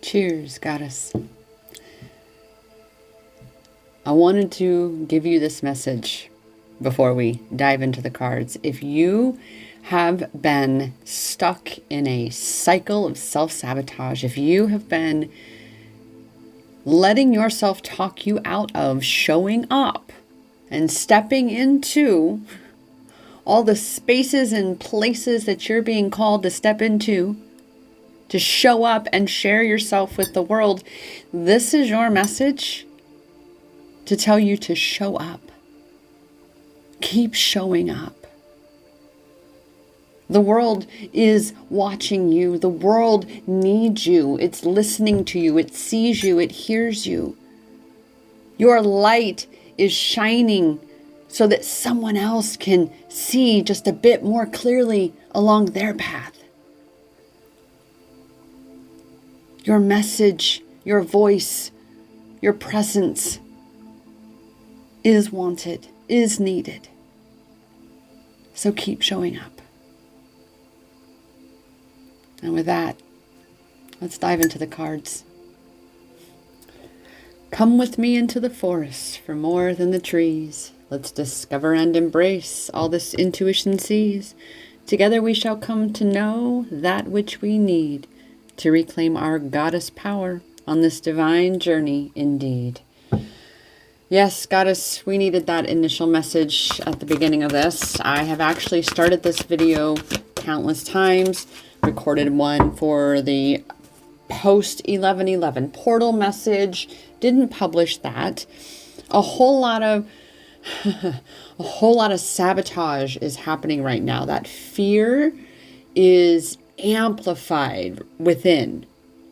Cheers, goddess. I wanted to give you this message before we dive into the cards. If you have been stuck in a cycle of self-sabotage, if you have been letting yourself talk you out of showing up and stepping into all the spaces and places that you're being called to step into, to show up and share yourself with the world, this is your message to tell you to show up. Keep showing up. The world is watching you. The world needs you. It's listening to you. It sees you. It hears you. Your light is shining so that someone else can see just a bit more clearly along their path. Your message, your voice, your presence is wanted, is needed. So keep showing up. And with that, let's dive into the cards. Come with me into the forest for more than the trees. Let's discover and embrace all this intuition sees. Together we shall come to know that which we need to reclaim our goddess power on this divine journey indeed. Yes, goddess, we needed that initial message at the beginning of this. I have actually started this video countless times, recorded one for the post 11/11 portal message, didn't publish that. A whole lot of sabotage is happening right now. That fear is amplified within.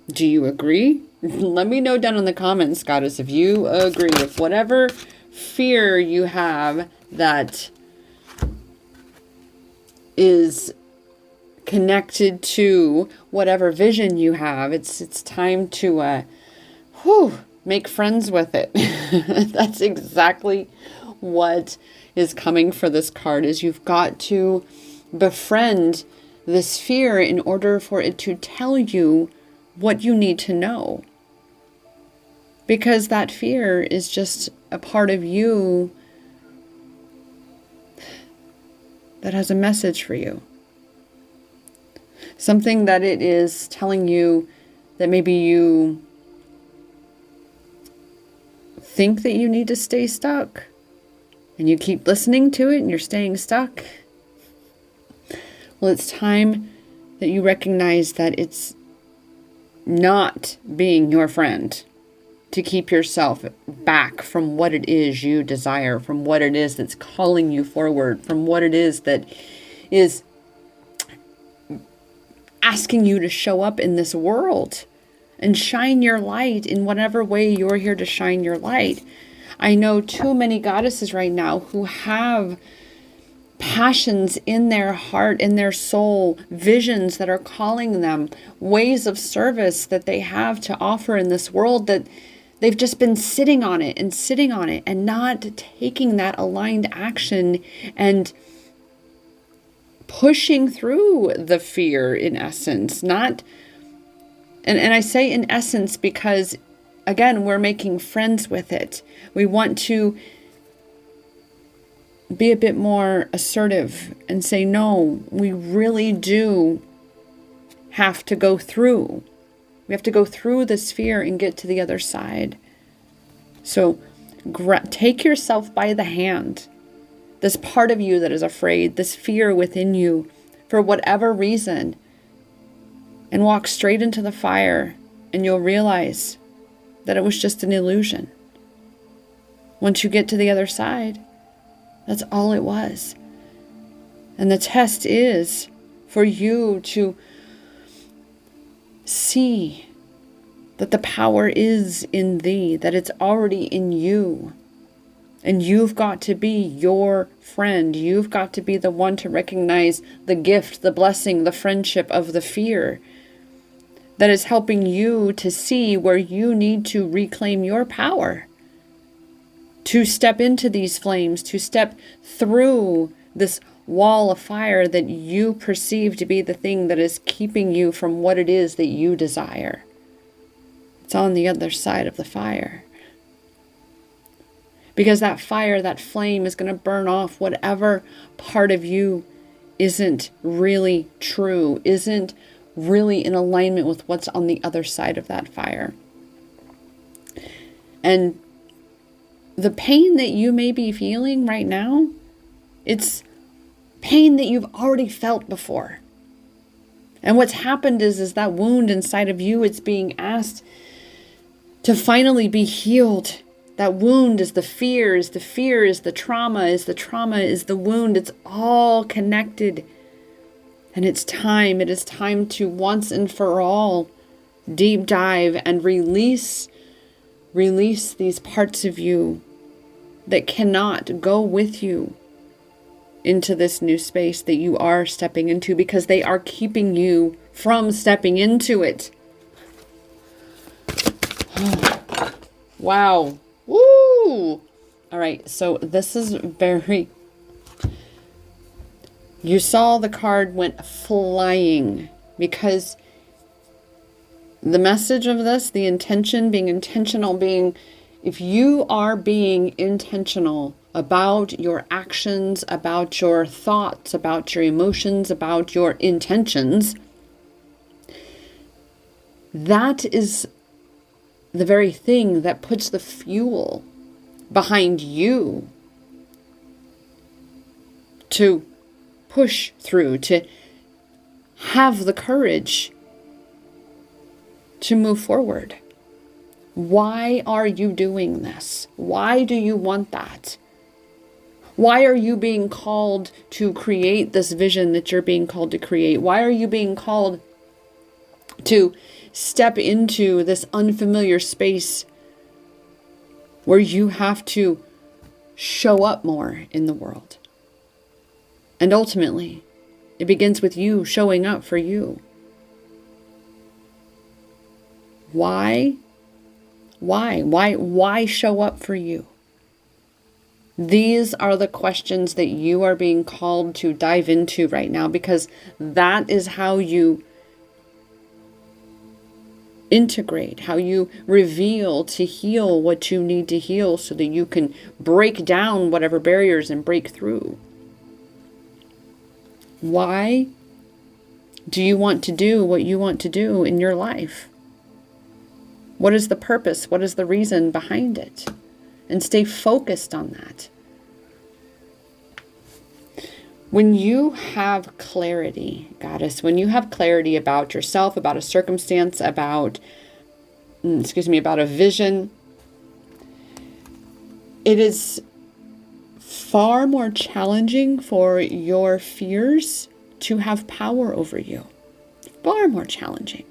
Do you agree? Let me know down in the comments, goddess, if you agree with whatever fear you have that is connected to whatever vision you have. It's time to make friends with it. That's exactly what is coming for this card, is you've got to befriend this fear in order for it to tell you what you need to know. Because that fear is just a part of you that has a message for you. Something that it is telling you that maybe you think that you need to stay stuck. And you keep listening to it and you're staying stuck. Well, it's time that you recognize that it's not being your friend to keep yourself back from what it is you desire, from what it is that's calling you forward, from what it is that is asking you to show up in this world and shine your light in whatever way you're here to shine your light. I know too many goddesses right now who have passions in their heart, in their soul, visions that are calling them, ways of service that they have to offer in this world, that they've just been sitting on it and not taking that aligned action and pushing through the fear, in essence. Not, and I say in essence because, again, we're making friends with it. We want to be a bit more assertive and say, no, we really do have to go through. We have to go through this fear and get to the other side. So take yourself by the hand. This part of you that is afraid, this fear within you, for whatever reason, and walk straight into the fire, and you'll realize that it was just an illusion. Once you get to the other side, that's all it was. And the test is for you to see that the power is in thee, that it's already in you. And you've got to be your friend. You've got to be the one to recognize the gift, the blessing, the friendship of the fear that is helping you to see where you need to reclaim your power, to step into these flames, to step through this wall of fire that you perceive to be the thing that is keeping you from what it is that you desire. It's on the other side of the fire. Because that fire, that flame is going to burn off whatever part of you isn't really true, isn't really in alignment with what's on the other side of that fire. And the pain that you may be feeling right now, it's pain that you've already felt before. And what's happened is that wound inside of you, it's being asked to finally be healed. That wound is the fear, is the trauma, is the wound. It's all connected. And it is time to once and for all deep dive and release these parts of you that cannot go with you into this new space that you are stepping into, because they are keeping you from stepping into it. Wow. Woo! All right, so this is very... You saw the card went flying, because the message of this, the intention, being intentional, if you are being intentional about your actions, about your thoughts, about your emotions, about your intentions, that is the very thing that puts the fuel behind you to push through, to have the courage to move forward. Why are you doing this? Why do you want that? Why are you being called to create this vision that you're being called to create? Why are you being called to step into this unfamiliar space where you have to show up more in the world? And ultimately, it begins with you showing up for you. Why? Why show up for you? These are the questions that you are being called to dive into right now, because that is how you integrate, how you reveal to heal what you need to heal, so that you can break down whatever barriers and break through. Why do you want to do what you want to do in your life? What is the purpose? What is the reason behind it? And stay focused on that. When you have clarity, Goddess, when you have clarity about yourself, about a circumstance, about a vision, it is far more challenging for your fears to have power over you. Far more challenging.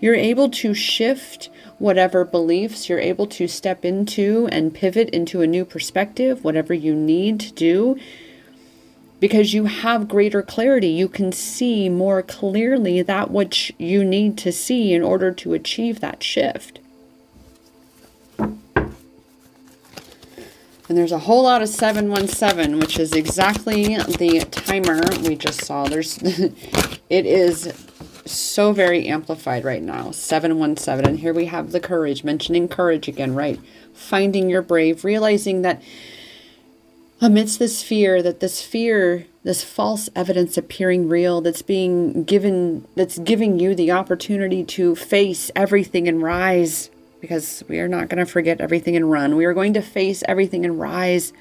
You're able to shift whatever beliefs, you're able to step into and pivot into a new perspective, whatever you need to do, because you have greater clarity. You can see more clearly that which you need to see in order to achieve that shift. And there's a whole lot of 717, which is exactly the timer we just saw. It is so very amplified right now. 717. And here we have the courage, mentioning courage again, right? Finding your brave, realizing that amidst this fear, this false evidence appearing real, that's giving you the opportunity to face everything and rise. Because we are not going to forget everything and run. We are going to face everything and rise.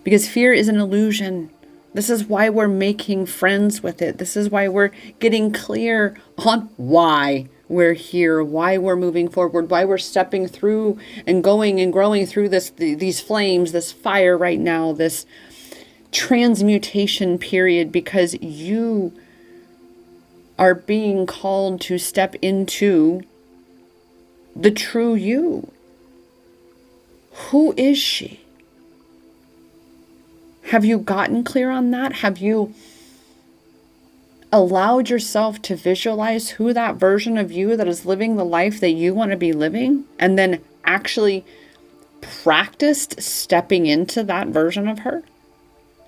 Because fear is an illusion. This is why we're making friends with it. This is why we're getting clear on why we're here, why we're moving forward, why we're stepping through and going and growing through these flames, this fire right now, this transmutation period, because you are being called to step into the true you. Who is she? Have you gotten clear on that? Have you allowed yourself to visualize who that version of you that is living the life that you want to be living, and then actually practiced stepping into that version of her?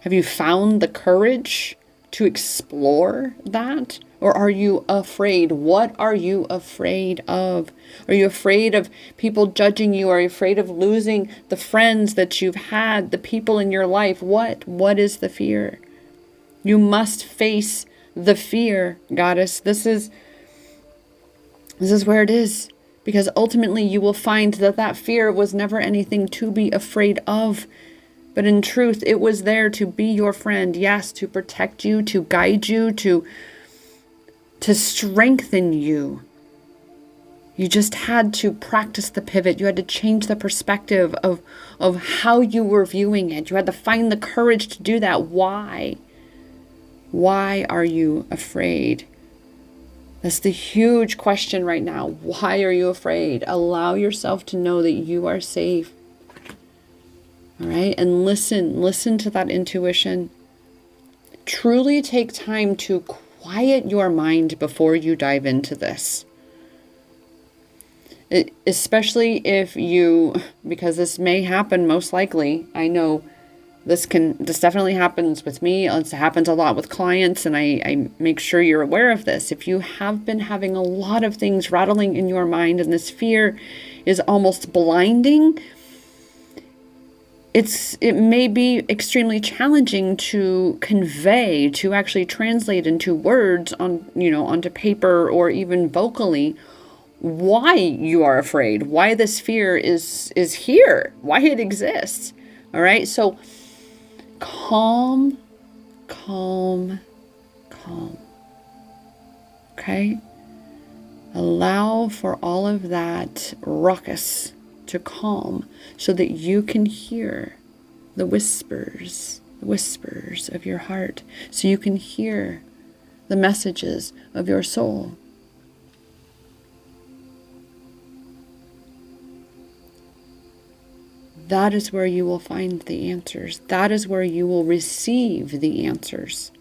Have you found the courage to explore that? Or are you afraid? What are you afraid of? Are you afraid of people judging you? Are you afraid of losing the friends that you've had, the people in your life? What is the fear? You must face the fear, goddess. This is where it is. Because ultimately you will find that that fear was never anything to be afraid of. But in truth, it was there to be your friend. Yes, to protect you, to guide you, to strengthen you. You just had to practice the pivot. You had to change the perspective of how you were viewing it. You had to find the courage to do that. Why? Why are you afraid? That's the huge question right now. Why are you afraid? Allow yourself to know that you are safe. All right? And listen to that intuition. Truly take time to quiet your mind before you dive into this. Especially if you, because this may happen most likely. I know this definitely happens with me. It happens a lot with clients, and I make sure you're aware of this. If you have been having a lot of things rattling in your mind and this fear is almost blinding, it may be extremely challenging to convey, to actually translate into words onto paper or even vocally why you are afraid, why this fear is here, why it exists. All right. So calm. Okay. Allow for all of that ruckus to calm so that you can hear the whispers of your heart, so you can hear the messages of your soul. That is where you will find the answers. That is where you will receive the answers.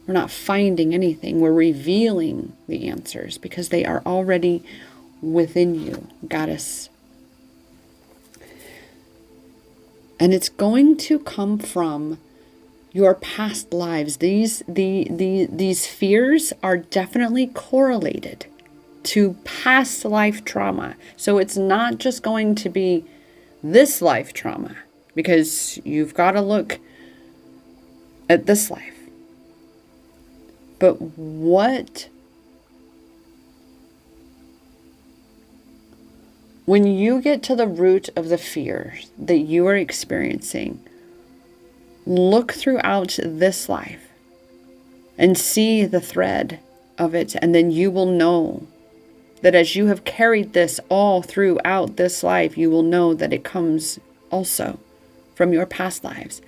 We're not finding anything. We're revealing the answers because they are already within you, goddess. And it's going to come from your past lives. These fears are definitely correlated to past life trauma. So it's not just going to be this life trauma, because you've got to look at this life. But when you get to the root of the fear that you are experiencing, look throughout this life and see the thread of it, and then you will know that as you have carried this all throughout this life, you will know that it comes also from your past lives.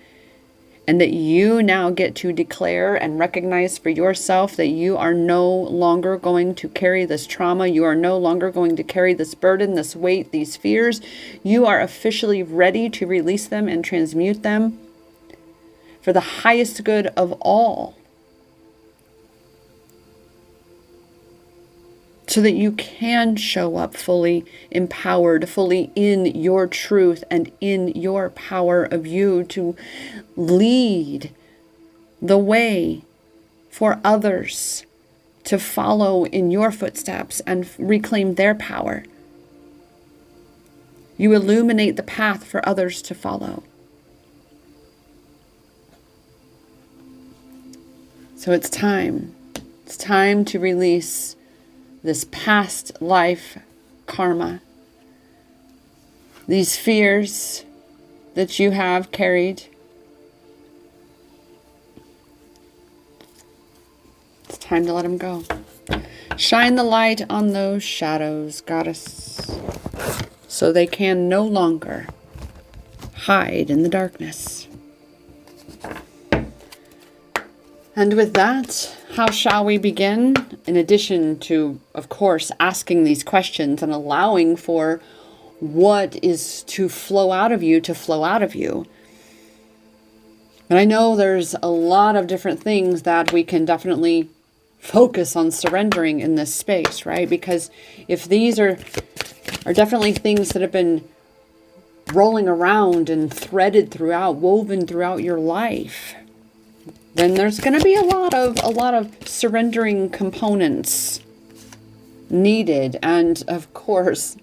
And that you now get to declare and recognize for yourself that you are no longer going to carry this trauma. You are no longer going to carry this burden, this weight, these fears. You are officially ready to release them and transmute them for the highest good of all. So that you can show up fully empowered, fully in your truth and in your power of you to lead the way for others to follow in your footsteps and reclaim their power. You illuminate the path for others to follow. So it's time. It's time to release this past life karma, these fears that you have carried. It's time to let them go. Shine the light on those shadows, goddess, so they can no longer hide in the darkness. And with that, how shall we begin? In addition to, of course, asking these questions and allowing for what is to flow out of you to flow out of you. And I know there's a lot of different things that we can definitely focus on surrendering in this space, right? Because if these are definitely things that have been rolling around and threaded throughout, woven throughout your life, then there's going to be a lot of surrendering components needed. And of course,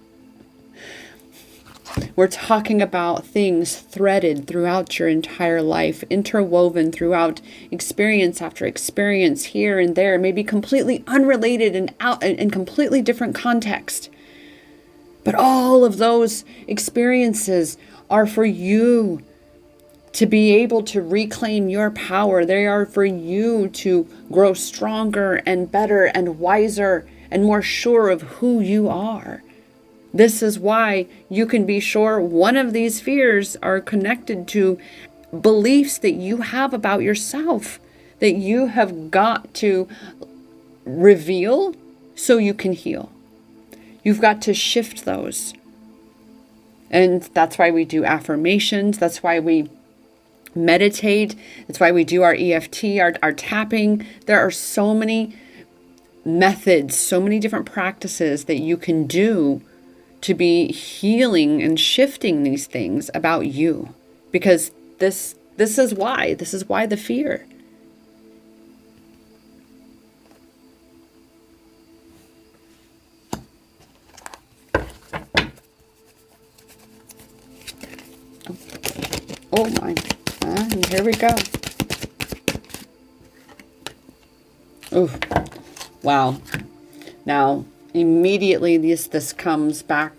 we're talking about things threaded throughout your entire life, interwoven throughout experience after experience, here and there, maybe completely unrelated and out in completely different context. But all of those experiences are for you to be able to reclaim your power. They are for you to grow stronger and better and wiser and more sure of who you are. This is why you can be sure one of these fears are connected to beliefs that you have about yourself, that you have got to reveal so you can heal. You've got to shift those. And that's why we do affirmations. That's why we meditate. That's why we do our EFT, our tapping. There are so many methods, so many different practices that you can do to be healing and shifting these things about you. Because this is why the fear. Oh my, and here we go. Oh, wow. Now, immediately this comes back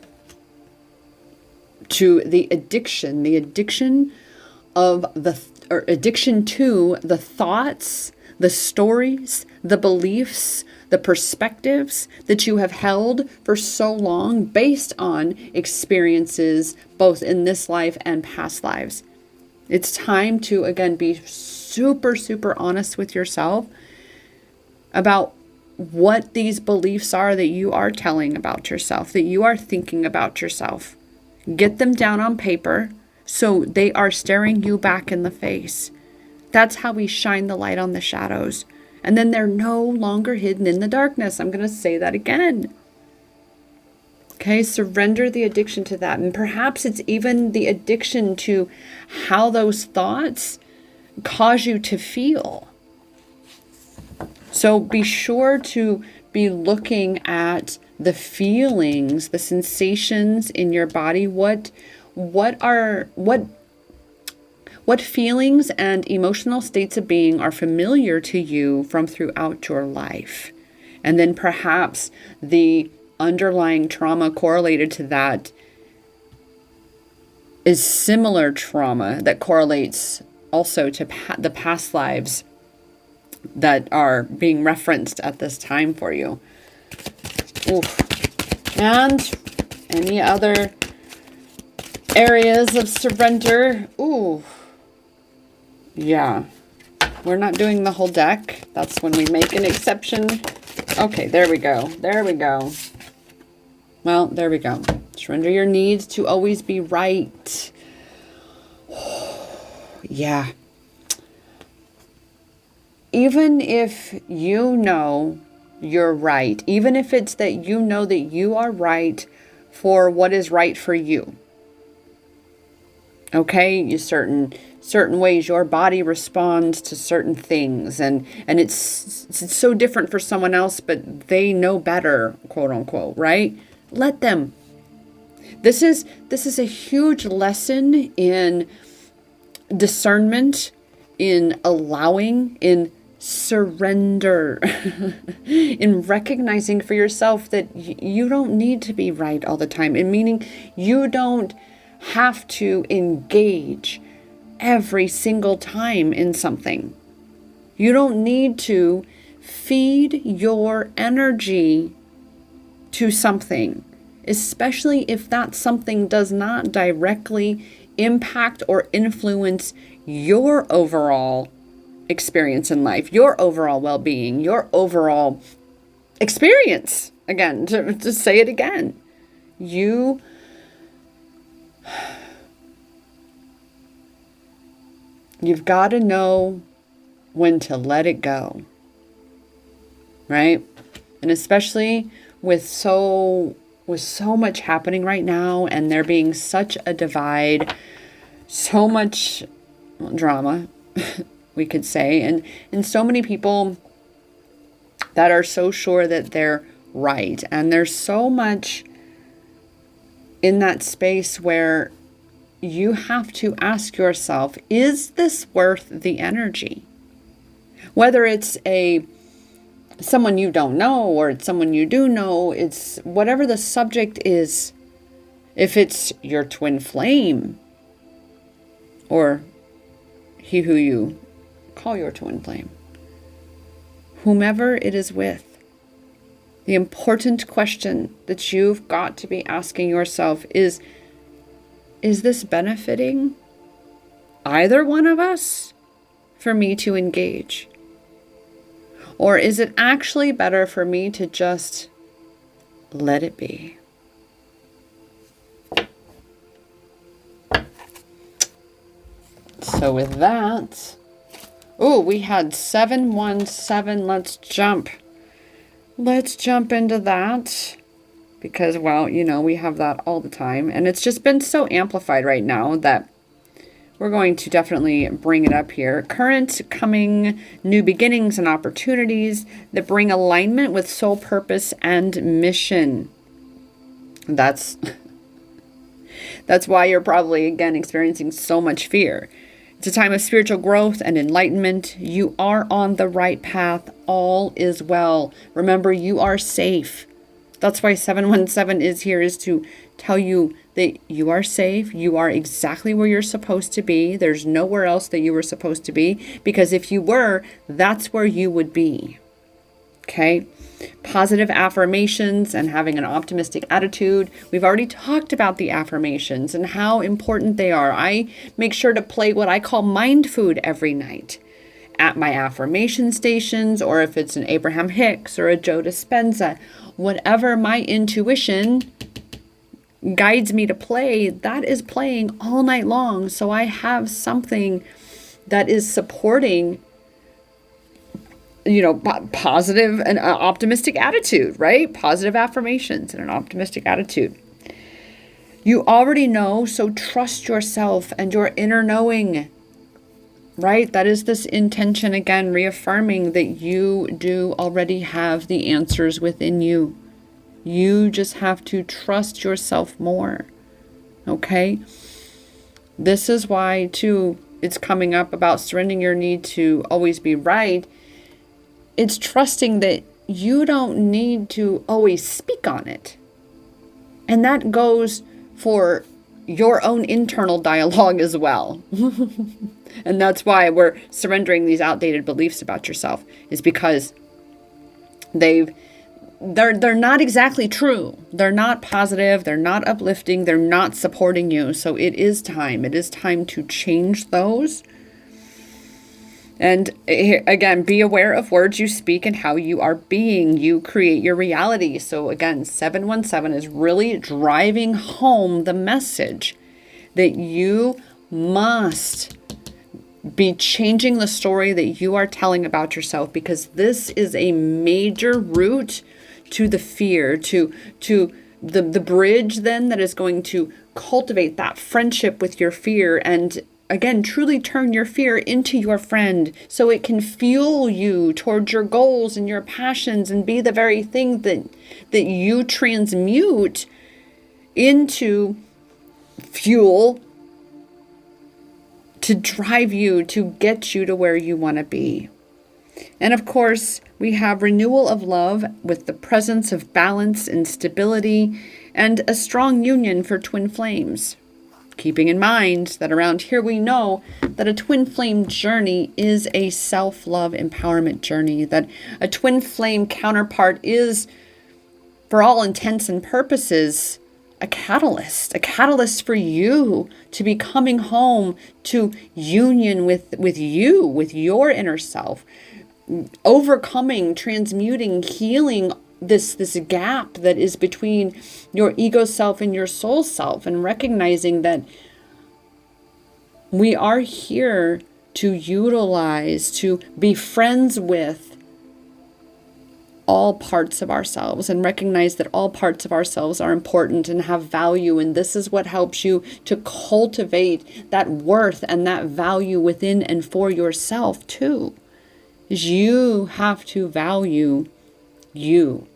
to the addiction to the thoughts, the stories, the beliefs, the perspectives that you have held for so long based on experiences both in this life and past lives. It's time to, again, be super, super honest with yourself about what these beliefs are that you are telling about yourself, that you are thinking about yourself. Get them down on paper so they are staring you back in the face. That's how we shine the light on the shadows. And then they're no longer hidden in the darkness. I'm going to say that again. Okay, surrender the addiction to that. And perhaps it's even the addiction to how those thoughts cause you to feel. So be sure to be looking at the feelings, the sensations in your body. What feelings and emotional states of being are familiar to you from throughout your life? And then perhaps the underlying trauma correlated to that is similar trauma that correlates also to the past lives that are being referenced at this time for you. Oof. And any other areas of surrender? Ooh. Yeah. We're not doing the whole deck. That's when we make an exception. Okay, there we go. There we go. Well, there we go. Surrender your needs to always be right. Yeah. Even if you know you're right, even if it's that you know that you are right for what is right for you. Okay, you certain ways your body responds to certain things, and it's so different for someone else, but they know better, quote unquote, right? Let them. This is a huge lesson in discernment, in allowing, in surrender, in recognizing for yourself that you don't need to be right all the time, and meaning you don't have to engage every single time in something. You don't need to feed your energy to something, especially if that something does not directly impact or influence your overall experience in life, your overall well-being, your overall experience. Again, to say it again, you've got to know when to let it go, right? And especially with so much happening right now, and there being such a divide, so much drama, we could say. And so many people that are so sure that they're right. And there's so much in that space where you have to ask yourself, is this worth the energy? Whether it's someone you don't know or it's someone you do know, it's whatever the subject is. If it's your twin flame or he who you call your twin flame, whomever it is with, the important question that you've got to be asking yourself is this benefiting either one of us for me to engage? Or is it actually better for me to just let it be? So with that, we had 717. Let's jump into that because, well, we have that all the time. And it's just been so amplified right now that we're going to definitely bring it up here. Current, coming, new beginnings and opportunities that bring alignment with soul purpose and mission. That's why you're probably, again, experiencing so much fear. It's a time of spiritual growth and enlightenment. You are on the right path. All is well. Remember, you are safe. That's why 717 is here, is to tell you that you are safe. You are exactly where you're supposed to be. There's nowhere else that you were supposed to be, because if you were, that's where you would be. Okay? Positive affirmations and having an optimistic attitude. We've already talked about the affirmations and how important they are. I make sure to play what I call mind food every night at my affirmation stations, or if it's an Abraham Hicks or a Joe Dispenza, whatever my intuition guides me to play, that is playing all night long. So I have something that is supporting, positive and optimistic attitude, right? Positive affirmations and an optimistic attitude. You already know, so trust yourself and your inner knowing, right? That is this intention, again, reaffirming that you do already have the answers within you. You just have to trust yourself more, okay? This is why, too, it's coming up about surrendering your need to always be right. It's trusting that you don't need to always speak on it. And that goes for your own internal dialogue as well. And that's why we're surrendering these outdated beliefs about yourself, is because they're not exactly true. They're not positive. They're not uplifting. They're not supporting you. So it is time. It is time to change those. And again, be aware of words you speak and how you are being. You create your reality. So again, 717 is really driving home the message that you must be changing the story that you are telling about yourself, because this is a major root to the fear, to the bridge then that is going to cultivate that friendship with your fear, and again, truly turn your fear into your friend so it can fuel you towards your goals and your passions and be the very thing that you transmute into fuel to drive you, to get you to where you want to be. And of course, we have renewal of love with the presence of balance and stability and a strong union for twin flames. Keeping in mind that around here we know that a twin flame journey is a self-love empowerment journey, that a twin flame counterpart is, for all intents and purposes, a catalyst for you to be coming home to union with you, with your inner self, overcoming, transmuting, healing this gap that is between your ego self and your soul self, and recognizing that we are here to utilize, to be friends with all parts of ourselves and recognize that all parts of ourselves are important and have value. And this is what helps you to cultivate that worth and that value within and for yourself too. Is you have to value you.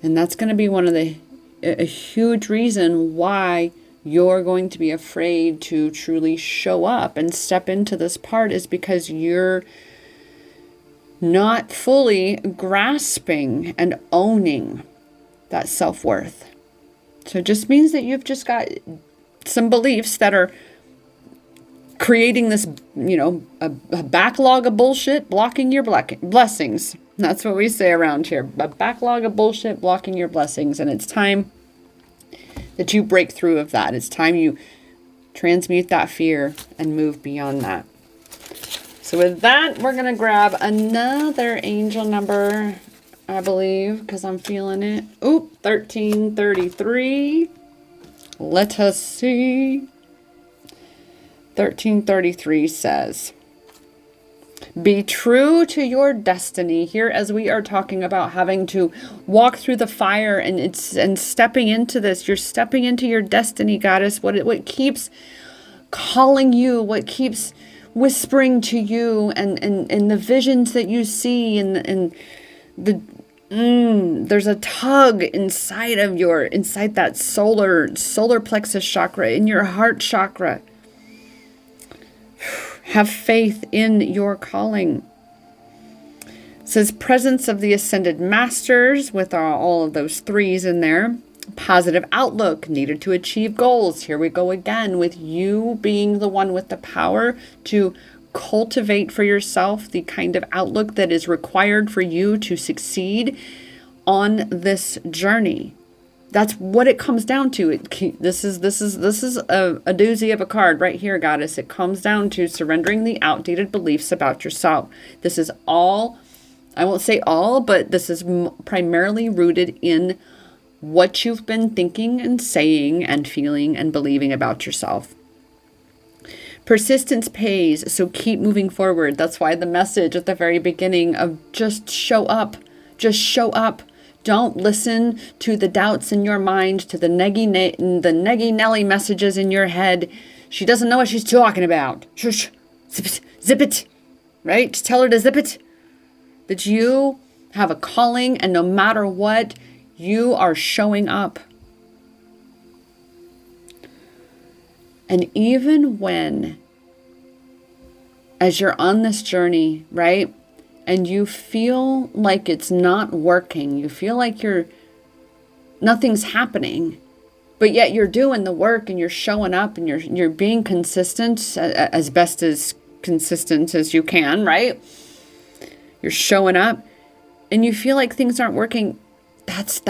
And that's going to be one of a huge reason why you're going to be afraid to truly show up and step into this part, is because you're not fully grasping and owning that self-worth. So it just means that you've just got some beliefs that are creating this, a backlog of bullshit blocking your blessings. That's what we say around here. A backlog of bullshit blocking your blessings. And it's time that you break through of that. It's time you transmute that fear and move beyond that. So with that, we're going to grab another angel number, I believe, because I'm feeling it. Oop, 1333. Let us see. 1333 says, be true to your destiny. Here, as we are talking about having to walk through the fire and stepping into this, you're stepping into your destiny, goddess. What keeps calling you, what keeps whispering to you, and the visions that you see, and there's a tug inside that solar plexus chakra, in your heart chakra. Have faith in your calling. It says presence of the ascended masters with all of those threes in there. Positive outlook needed to achieve goals. Here we go again with you being the one with the power to cultivate for yourself the kind of outlook that is required for you to succeed on this journey. That's what it comes down to. This is a doozy of a card right here, goddess. It comes down to surrendering the outdated beliefs about yourself. This is all, I won't say all, but this is primarily rooted in what you've been thinking and saying and feeling and believing about yourself. Persistence pays, so keep moving forward. That's why the message at the very beginning of just show up. Just show up. Don't listen to the doubts in your mind, to the neggy Nelly messages in your head. She doesn't know what she's talking about. Shush. Zip it. Right? Just tell her to zip it. That you have a calling, and no matter what, you are showing up. And even when, as you're on this journey, right? And you feel like it's not working. You feel like nothing's happening, but yet you're doing the work and you're showing up and you're being consistent as best as consistent as you can, right? You're showing up and you feel like things aren't working. That's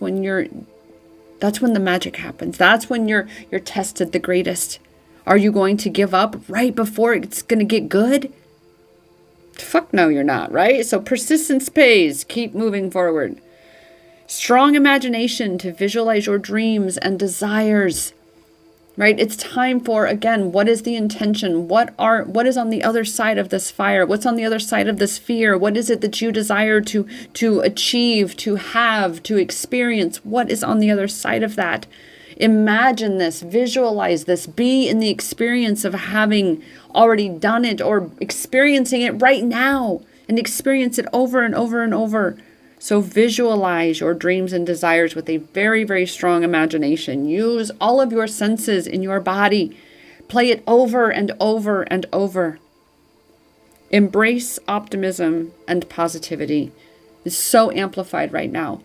when the magic happens. That's when you're tested the greatest. Are you going to give up right before it's going to get good? Fuck no, you're not, right? So persistence pays. Keep moving forward. Strong imagination to visualize your dreams and desires, right? It's time for, again, what is the intention? What is on the other side of this fire? What's on the other side of this fear? What is it that you desire to achieve, to have, to experience? What is on the other side of that? Imagine this, visualize this, be in the experience of having already done it or experiencing it right now, and experience it over and over and over. So visualize your dreams and desires with a very, very strong imagination. Use all of your senses in your body. Play it over and over and over. Embrace optimism and positivity. It's so amplified right now.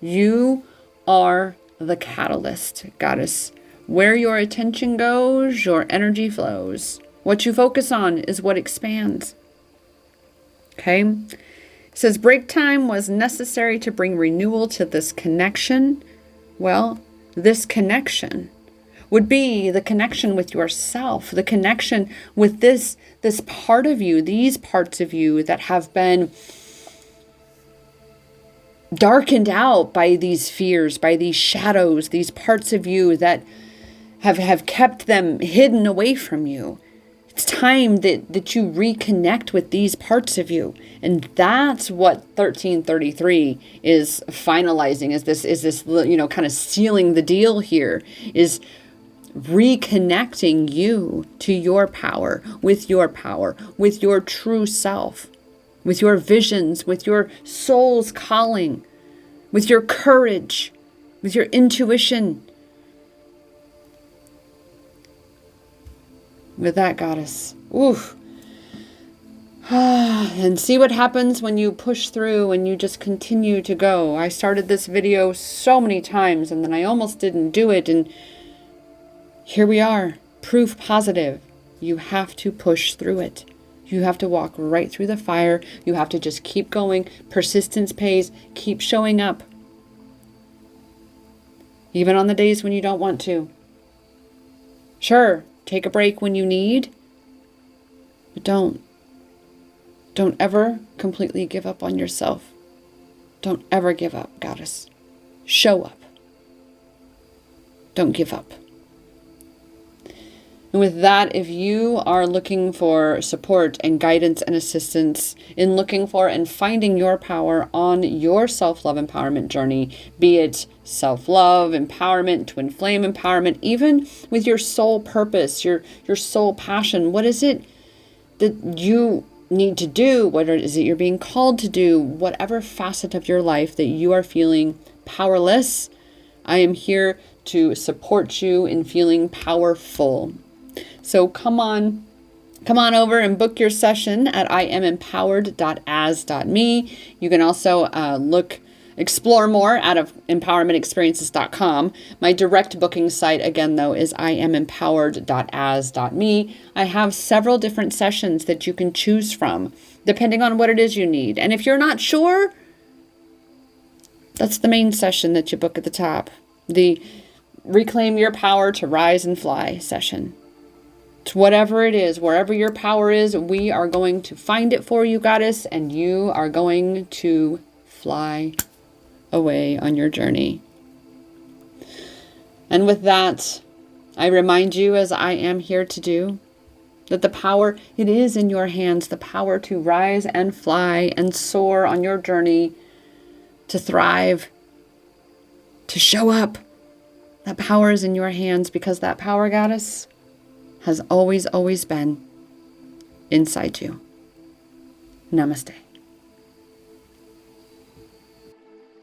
You are the catalyst, goddess. Where your attention goes, your energy flows. What you focus on is what expands. Okay? It says break time was necessary to bring renewal to this connection. Well, this connection would be the connection with yourself, the connection with this part of you, these parts of you that have been darkened out by these fears, by these shadows, these parts of you that have kept them hidden away from you. It's time that you reconnect with these parts of you. And that's what 1333 is finalizing, is this, kind of sealing the deal here, is reconnecting you to your power, with your true self, with your visions, with your soul's calling, with your courage, with your intuition. With that, goddess. Oof. And see what happens when you push through and you just continue to go. I started this video so many times and then I almost didn't do it. And here we are. Proof positive. You have to push through it. You have to walk right through the fire. You have to just keep going. Persistence pays. Keep showing up. Even on the days when you don't want to. Sure. Take a break when you need, but don't ever completely give up on yourself. Don't ever give up, goddess. Show up. Don't give up. And with that, if you are looking for support and guidance and assistance in looking for and finding your power on your self-love empowerment journey, be it self-love, empowerment, twin flame empowerment, even with your soul purpose, your soul passion, what is it that you need to do? What is it you're being called to do? Whatever facet of your life that you are feeling powerless, I am here to support you in feeling powerful. So come on over and book your session at iamempowered.as.me. You can also explore more out of empowermentexperiences.com. My direct booking site, again, though, is iamempowered.as.me. I have several different sessions that you can choose from, depending on what it is you need. And if you're not sure, that's the main session that you book at the top. The Reclaim Your Power to Rise and Fly session. Whatever it is, wherever your power is, we are going to find it for you, goddess, and you are going to fly away on your journey. And with that, I remind you, as I am here to do, that the power, it is in your hands, the power to rise and fly and soar on your journey, to thrive, to show up. That power is in your hands, because that power, goddess, has always been inside you. Namaste.